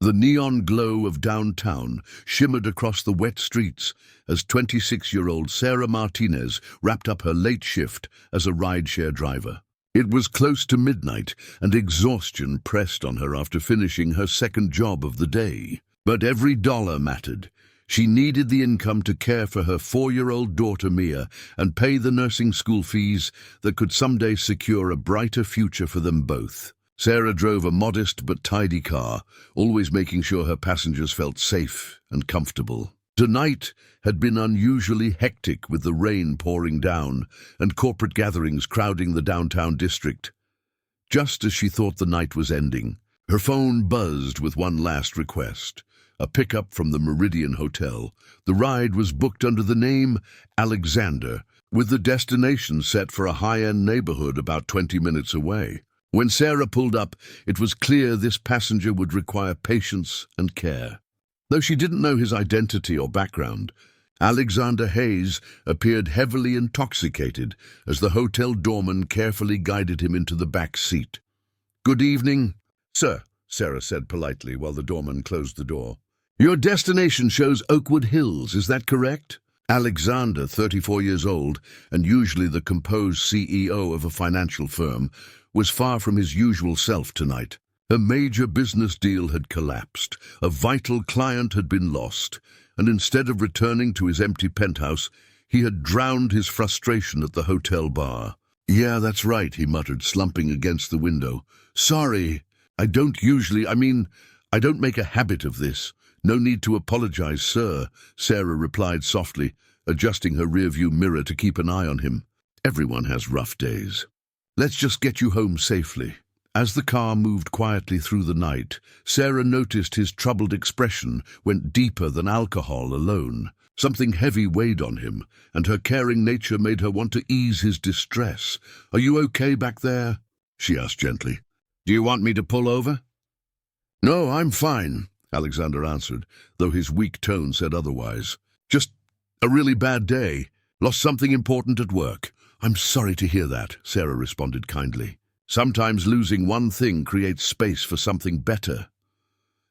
The neon glow of downtown shimmered across the wet streets as 26-year-old Sarah Martinez wrapped up her late shift as a rideshare driver. It was close to midnight, and exhaustion pressed on her after finishing her second job of the day. But every dollar mattered. She needed the income to care for her 4-year-old daughter Mia and pay the nursing school fees that could someday secure a brighter future for them both. Sarah drove a modest but tidy car, always making sure her passengers felt safe and comfortable. Tonight had been unusually hectic, with the rain pouring down and corporate gatherings crowding the downtown district. Just as she thought the night was ending, her phone buzzed with one last request: a pickup from the Meridian Hotel. The ride was booked under the name Alexander, with the destination set for a high-end neighborhood about 20 minutes away. When Sarah pulled up, it was clear this passenger would require patience and care. Though she didn't know his identity or background, Alexander Hayes appeared heavily intoxicated as the hotel doorman carefully guided him into the back seat. "Good evening, sir," Sarah said politely while the doorman closed the door. "Your destination shows Oakwood Hills, is that correct?" Alexander, 34 years old and usually the composed CEO of a financial firm, was far from his usual self tonight. A major business deal had collapsed, a vital client had been lost, and instead of returning to his empty penthouse, he had drowned his frustration at the hotel bar. "Yeah, that's right," he muttered, slumping against the window. "Sorry, I don't make a habit of this." "No need to apologize, sir," Sarah replied softly, adjusting her rearview mirror to keep an eye on him. "Everyone has rough days. Let's just get you home safely." As the car moved quietly through the night, Sarah noticed his troubled expression went deeper than alcohol alone. Something heavy weighed on him, and her caring nature made her want to ease his distress. "Are you okay back there?" she asked gently. "Do you want me to pull over?" "No, I'm fine," Alexander answered, though his weak tone said otherwise. "Just a really bad day. Lost something important at work." "I'm sorry to hear that," Sarah responded kindly. "Sometimes losing one thing creates space for something better."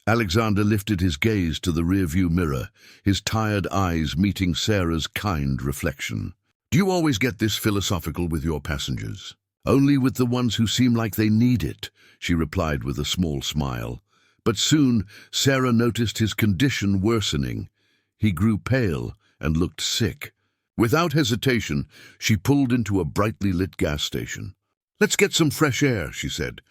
Alexander lifted his gaze to the rearview mirror, his tired eyes meeting Sarah's kind reflection. "Do you always get this philosophical with your passengers?" "Only with the ones who seem like they need it," she replied with a small smile. But soon Sarah noticed his condition worsening. He grew pale and looked sick. Without hesitation, she pulled into a brightly lit gas station. "Let's get some fresh air," she said,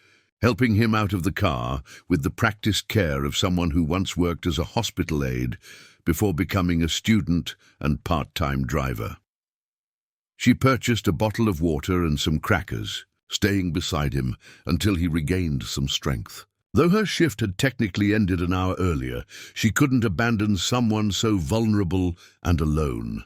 helping him out of the car with the practiced care of someone who once worked as a hospital aide before becoming a student and part-time driver. She purchased a bottle of water and some crackers, staying beside him until he regained some strength. Though her shift had technically ended an hour earlier, she couldn't abandon someone so vulnerable and alone.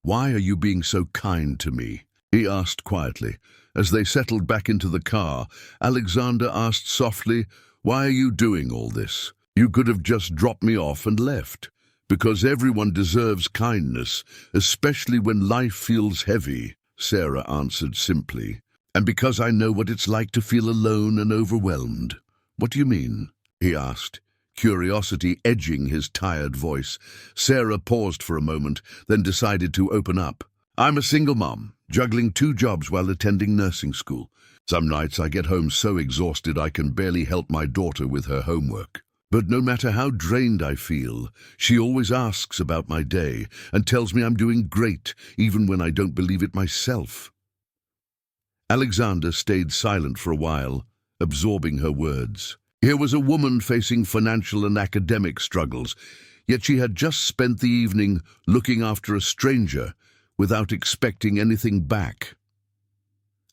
"Why are you being so kind to me?" he asked quietly. As they settled back into the car, Alexander asked softly, "Why are you doing all this? You could have just dropped me off and left." "Because everyone deserves kindness, especially when life feels heavy," Sarah answered simply. "And because I know what it's like to feel alone and overwhelmed." "What do you mean?" he asked, curiosity edging his tired voice. Sarah paused for a moment, then decided to open up. "I'm a single mom, juggling 2 jobs while attending nursing school. Some nights I get home so exhausted I can barely help my daughter with her homework. But no matter how drained I feel, she always asks about my day and tells me I'm doing great, even when I don't believe it myself." Alexander stayed silent for a while, absorbing her words. Here was a woman facing financial and academic struggles, yet she had just spent the evening looking after a stranger without expecting anything back.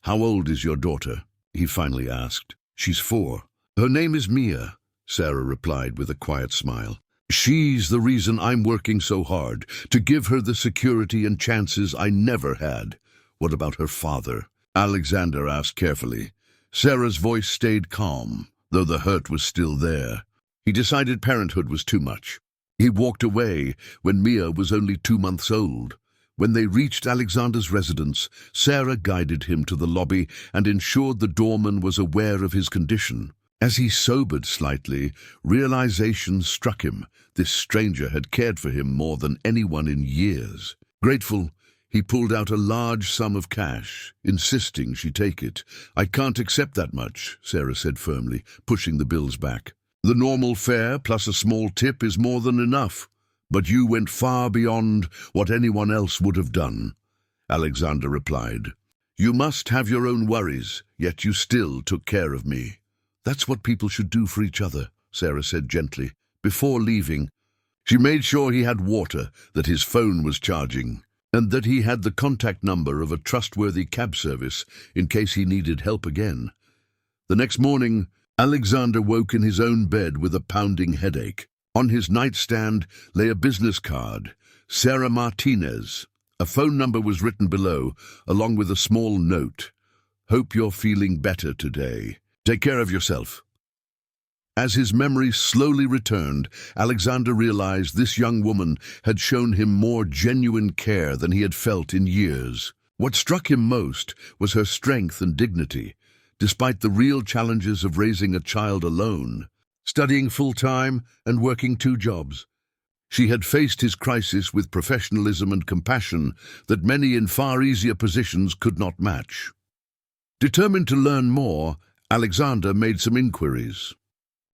"How old is your daughter?" he finally asked. "She's 4. Her name is Mia," Sarah replied with a quiet smile. "She's the reason I'm working so hard, to give her the security and chances I never had." "What about her father?" Alexander asked carefully. Sarah's voice stayed calm, though the hurt was still there. He decided parenthood was too much. He walked away when Mia was only 2 months old. When they reached Alexander's residence, Sarah guided him to the lobby and ensured the doorman was aware of his condition. As he sobered slightly, realization struck him. This stranger had cared for him more than anyone in years. Grateful, he pulled out a large sum of cash, insisting she take it. "I can't accept that much," Sarah said firmly, pushing the bills back. "The normal fare plus a small tip is more than enough. But you went far beyond what anyone else would have done," Alexander replied. "You must have your own worries, yet you still took care of me." "That's what people should do for each other," Sarah said gently. Before leaving, she made sure he had water, that his phone was charging, and that he had the contact number of a trustworthy cab service in case he needed help again. The next morning, Alexander woke in his own bed with a pounding headache. On his nightstand lay a business card, Sarah Martinez. A phone number was written below, along with a small note. "Hope you're feeling better today. Take care of yourself." As his memory slowly returned, Alexander realized this young woman had shown him more genuine care than he had felt in years. What struck him most was her strength and dignity, despite the real challenges of raising a child alone, studying full-time and working 2 jobs. She had faced his crisis with professionalism and compassion that many in far easier positions could not match. Determined to learn more, Alexander made some inquiries.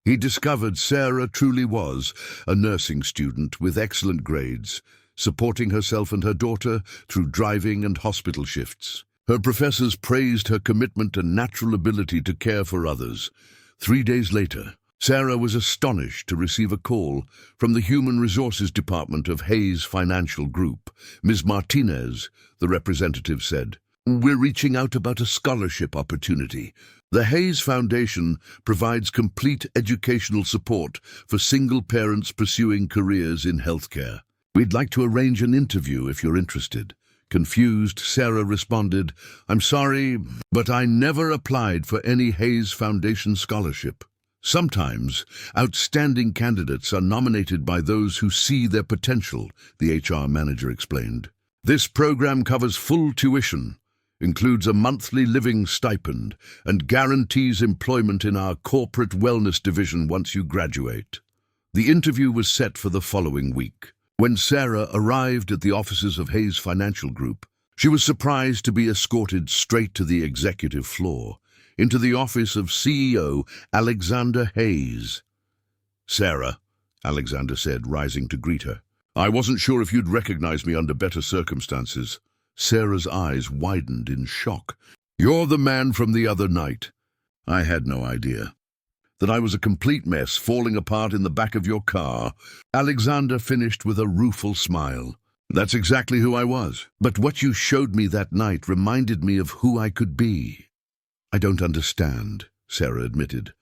He discovered Sarah truly was a nursing student with excellent grades, supporting herself and her daughter through driving and hospital shifts. Her professors praised her commitment and natural ability to care for others. 3 days later, Sarah was astonished to receive a call from the Human Resources Department of Hayes Financial Group. "Ms. Martinez," the representative said, "we're reaching out about a scholarship opportunity. The Hayes Foundation provides complete educational support for single parents pursuing careers in healthcare. We'd like to arrange an interview if you're interested." Confused, Sarah responded, "I'm sorry, but I never applied for any Hayes Foundation scholarship." Sometimes, outstanding candidates are nominated by those who see their potential, the HR manager explained. "This program covers full tuition, includes a monthly living stipend, and guarantees employment in our corporate wellness division once you graduate." The interview was set for the following week. When Sarah arrived at the offices of Hayes Financial Group, she was surprised to be escorted straight to the executive floor, into the office of CEO Alexander Hayes. "Sarah," Alexander said, rising to greet her, "I wasn't sure if you'd recognize me under better circumstances." Sarah's eyes widened in shock. "You're the man from the other night. I had no idea. That I was a complete mess, falling apart in the back of your car." Alexander finished with a rueful smile. "That's exactly who I was. But what you showed me that night reminded me of who I could be." "I don't understand," Sarah admitted.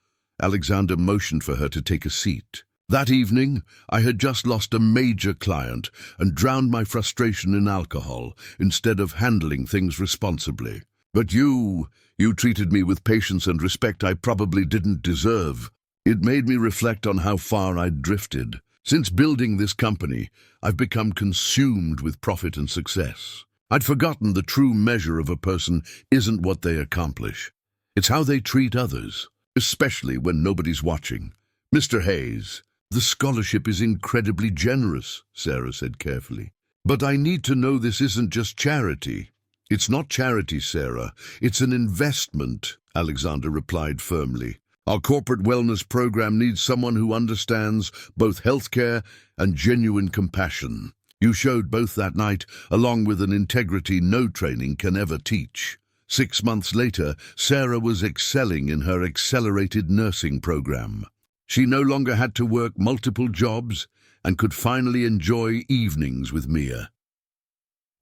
Alexander motioned for her to take a seat. "That evening, I had just lost a major client and drowned my frustration in alcohol instead of handling things responsibly. But you treated me with patience and respect I probably didn't deserve. It made me reflect on how far I'd drifted. Since building this company, I've become consumed with profit and success. I'd forgotten the true measure of a person isn't what they accomplish. It's how they treat others, especially when nobody's watching. Mr. Hayes, the scholarship is incredibly generous," Sarah said carefully. "But I need to know this isn't just charity." "It's not charity, Sarah. It's an investment," Alexander replied firmly. "Our corporate wellness program needs someone who understands both healthcare and genuine compassion. You showed both that night, along with an integrity no training can ever teach." 6 months later, Sarah was excelling in her accelerated nursing program. She no longer had to work multiple jobs and could finally enjoy evenings with Mia.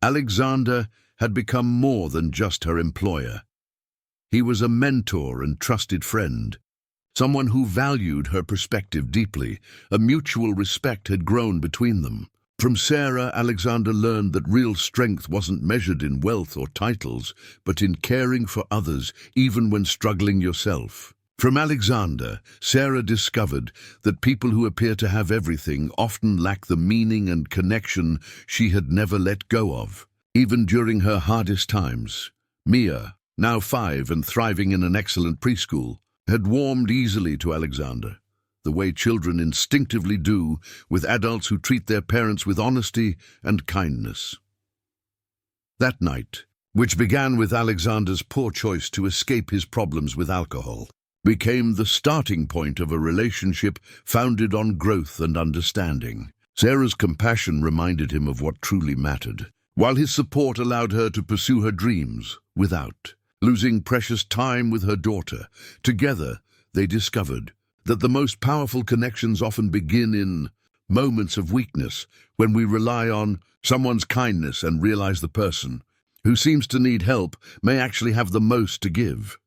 Alexander had become more than just her employer. He was a mentor and trusted friend, someone who valued her perspective deeply. A mutual respect had grown between them. From Sarah, Alexander learned that real strength wasn't measured in wealth or titles, but in caring for others, even when struggling yourself. From Alexander, Sarah discovered that people who appear to have everything often lack the meaning and connection she had never let go of, even during her hardest times. Mia, now 5 and thriving in an excellent preschool, had warmed easily to Alexander, the way children instinctively do with adults who treat their parents with honesty and kindness. That night, which began with Alexander's poor choice to escape his problems with alcohol, became the starting point of a relationship founded on growth and understanding. Sarah's compassion reminded him of what truly mattered, while his support allowed her to pursue her dreams without losing precious time with her daughter. Together, they discovered that the most powerful connections often begin in moments of weakness, when we rely on someone's kindness and realize the person who seems to need help may actually have the most to give.